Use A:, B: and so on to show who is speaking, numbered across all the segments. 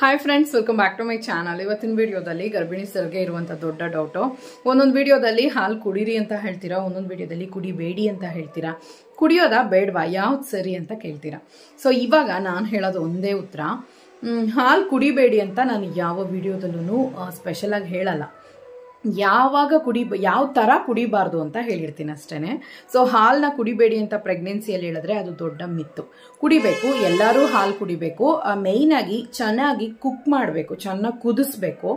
A: Hi friends, welcome back to my channel. ಇವತ್ತಿನ ವಿಡಿಯೋದಲ್ಲಿ ಗರ್ಭಿಣಿಸರಿಗೆ ಇರುವಂತ ದೊಡ್ಡ ಡೌಟು. ಒಂದೊಂದು ವಿಡಿಯೋದಲ್ಲಿ ಹಾಲು ಕುಡೀರಿ ಅಂತ ಹೇಳ್ತೀರಾ, ಒಂದೊಂದು ವಿಡಿಯೋದಲ್ಲಿ ಕುಡಿಬೇಡಿ ಅಂತ ಹೇಳ್ತೀರಾ. ಕುಡಿಯೋದಾ ಬೇಡವಾ, ಯಾವ್ದು ಸರಿ ಅಂತ ಕೇಳ್ತೀರಾ. ಸೊ ಇವಾಗ ನಾನು ಹೇಳೋದು ಒಂದೇ ಉತ್ತರ. ಹಾಲು ಕುಡಿಬೇಡಿ ಅಂತ ನಾನು ಯಾವ ವಿಡಿಯೋದಲ್ಲೂ ಸ್ಪೆಷಲ್ ಆಗಿ ಹೇಳಲ್ಲ. ಯಾವಾಗ ಯಾವ ತರ ಕುಡಿಬಾರ್ದು ಅಂತ ಹೇಳಿರ್ತೀನಿ ಅಷ್ಟೇನೆ. ಸೊ ಹಾಲನ್ನ ಕುಡಿಬೇಡಿ ಅಂತ ಪ್ರೆಗ್ನೆನ್ಸಿಯಲ್ಲಿ ಹೇಳಿದ್ರೆ ಅದು ದೊಡ್ಡ ಮಿತ್ತು. ಕುಡಿಬೇಕು, ಎಲ್ಲರೂ ಹಾಲು ಕುಡಿಬೇಕು. ಮೇಯ್ನ್ ಆಗಿ ಚೆನ್ನಾಗಿ ಕುಕ್ ಮಾಡಬೇಕು, ಚೆನ್ನಾಗಿ ಕುದಿಸ್ಬೇಕು.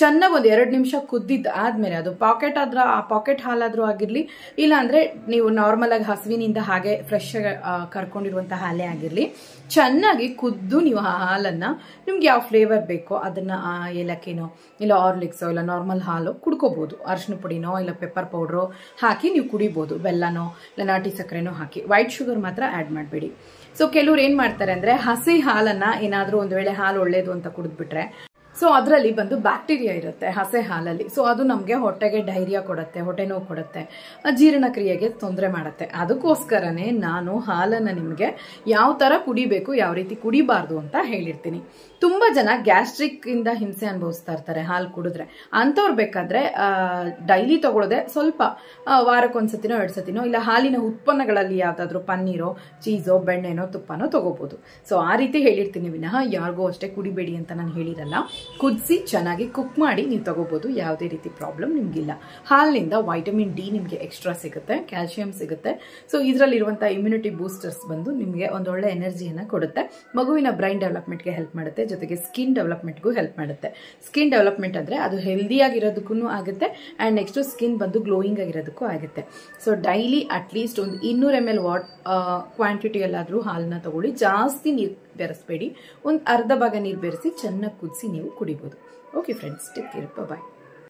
A: ಚೆನ್ನಾಗಿ ಒಂದು 2 ನಿಮಿಷ ಕುದ್ದಿದ್ದು ಆದ್ಮೇಲೆ ಅದು ಪಾಕೆಟ್ ಆದ್ರ ಆ ಪಾಕೆಟ್ ಹಾಲಾದ್ರೂ ಆಗಿರ್ಲಿ, ಇಲ್ಲ ಅಂದ್ರೆ ನೀವು ನಾರ್ಮಲ್ ಆಗಿ ಹಸುವಿನಿಂದ ಹಾಗೆ ಫ್ರೆಶ್ ಕರ್ಕೊಂಡಿರುವಂತ ಹಾಲೇ ಆಗಿರ್ಲಿ, ಚೆನ್ನಾಗಿ ಕುದ್ದು ನೀವು ಆ ಹಾಲನ್ನ ನಿಮ್ಗೆ ಯಾವ ಫ್ಲೇವರ್ ಬೇಕೋ ಅದನ್ನ ಏಲಕ್ಕಿನೋ ಇಲ್ಲ ಆರ್ಲಿಕ್ಸೋ ಇಲ್ಲ ನಾರ್ಮಲ್ ಹಾಲು ಕುಡ್ಕೋಬಹುದು. ಅರಿಶಿನ ಪುಡಿನೋ ಇಲ್ಲ ಪೆಪ್ಪರ್ ಪೌಡ್ರೋ ಹಾಕಿ ನೀವು ಕುಡಿಬಹುದು. ಬೆಲ್ಲನೋ ಇಲ್ಲ ನಾಟಿ ಸಕ್ಕರೆನೋ ಹಾಕಿ. ವೈಟ್ ಶುಗರ್ ಮಾತ್ರ ಆಡ್ ಮಾಡಬೇಡಿ. ಸೊ ಕೆಲವ್ರು ಏನ್ ಮಾಡ್ತಾರೆ ಅಂದ್ರೆ ಹಸಿ ಹಾಲನ್ನ ಏನಾದ್ರೂ ಒಂದ್ ವೇಳೆ ಹಾಲು ಒಳ್ಳೇದು ಅಂತ ಕುಡಿದ್ಬಿಟ್ರೆ ಸೊ ಅದರಲ್ಲಿ ಬಂದು ಬ್ಯಾಕ್ಟೀರಿಯಾ ಇರುತ್ತೆ ಹಸೆ ಹಾಲಲ್ಲಿ. ಸೊ ಅದು ನಮಗೆ ಹೊಟ್ಟೆಗೆ ಡೈರಿಯಾ ಕೊಡುತ್ತೆ, ಹೊಟ್ಟೆ ನೋವು ಕೊಡುತ್ತೆ, ಜೀರ್ಣಕ್ರಿಯೆಗೆ ತೊಂದರೆ ಮಾಡುತ್ತೆ. ಅದಕ್ಕೋಸ್ಕರನೇ ನಾನು ಹಾಲನ್ನು ನಿಮಗೆ ಯಾವ ತರ ಕುಡಿಬೇಕು, ಯಾವ ರೀತಿ ಕುಡಿಬಾರ್ದು ಅಂತ ಹೇಳಿರ್ತೀನಿ. ತುಂಬಾ ಜನ ಗ್ಯಾಸ್ಟ್ರಿಕ್ ಇಂದ ಹಿಂಸೆ ಅನುಭವಿಸ್ತಾ ಇರ್ತಾರೆ ಹಾಲು ಕುಡಿದ್ರೆ. ಅಂಥವ್ರು ಬೇಕಾದ್ರೆ ಡೈಲಿ ತಗೊಳ್ಳೋದೆ ಸ್ವಲ್ಪ ವಾರಕ್ಕೊಂದ್ಸತಿನೋ 2 ಸತಿನೋ ಇಲ್ಲ ಹಾಲಿನ ಉತ್ಪನ್ನಗಳಲ್ಲಿ ಯಾವ್ದಾದ್ರು ಪನ್ನೀರೋ ಚೀಸೋ ಬೆಣ್ಣೆನೋ ತುಪ್ಪನೋ ತಗೋಬಹುದು. ಸೊ ಆ ರೀತಿ ಹೇಳಿರ್ತೀನಿ ವಿನಃ ಯಾರಿಗೂ ಅಷ್ಟೇ ಕುಡಿಬೇಡಿ ಅಂತ ನಾನು ಹೇಳಿರಲ್ಲ. ಕುದಿಸಿ ಚೆನ್ನಾಗಿ ಕುಕ್ ಮಾಡಿ ನೀವು ತಗೋಬಹುದು, ಯಾವುದೇ ರೀತಿ ಪ್ರಾಬ್ಲಮ್ ನಿಮ್ಗಿಲ್ಲ. ಹಾಲಿನಿಂದ ವೈಟಮಿನ್ ಡಿ ನಿಮಗೆ ಎಕ್ಸ್ಟ್ರಾ ಸಿಗುತ್ತೆ, ಕ್ಯಾಲ್ಸಿಯಂ ಸಿಗುತ್ತೆ. ಸೊ ಇದರಲ್ಲಿರುವಂತಹ ಇಮ್ಯುನಿಟಿ ಬೂಸ್ಟರ್ಸ್ ಬಂದು ನಿಮಗೆ ಒಂದೊಳ್ಳೆ ಎನರ್ಜಿಯನ್ನ ಕೊಡುತ್ತೆ. ಮಗುವಿನ ಬ್ರೈನ್ ಡೆವಲಪ್ಮೆಂಟ್ಗೆ ಹೆಲ್ಪ್ ಮಾಡುತ್ತೆ, ಜೊತೆಗೆ ಸ್ಕಿನ್ ಡೆವಲಪ್ಮೆಂಟ್ಗೂ ಹೆಲ್ಪ್ ಮಾಡುತ್ತೆ. ಸ್ಕಿನ್ ಡೆವಲಪ್ಮೆಂಟ್ ಅಂದ್ರೆ ಅದು ಹೆಲ್ದಿ ಆಗಿರೋದಕ್ಕೂ ಆಗುತ್ತೆ ಅಂಡ್ ನೆಕ್ಸ್ಟ್ ಸ್ಕಿನ್ ಬಂದು ಗ್ಲೋಯಿಂಗ್ ಆಗಿರೋದಕ್ಕೂ ಆಗುತ್ತೆ. ಸೊ ಡೈಲಿ ಅಟ್ಲೀಸ್ಟ್ ಒಂದು 200 ml ಕ್ವಾಂಟಿಟಿಯಲ್ಲಾದ್ರೂ ಹಾಲನ್ನ ತಗೊಳ್ಳಿ. ಜಾಸ್ತಿ ನೀರು ಬೆರೆಸಬೇಡಿ, ಒಂದು ಅರ್ಧ ಭಾಗ ನೀರು ಬೆರೆಸಿ ಚೆನ್ನಾಗಿ ಕುದಿಸಿ ನೀವು ಕುಡಿಬಹುದು. ಓಕೆ ಫ್ರೆಂಡ್ಸ್, ಟೇಕ್ ಕೇರ್, ಬಾಯ್.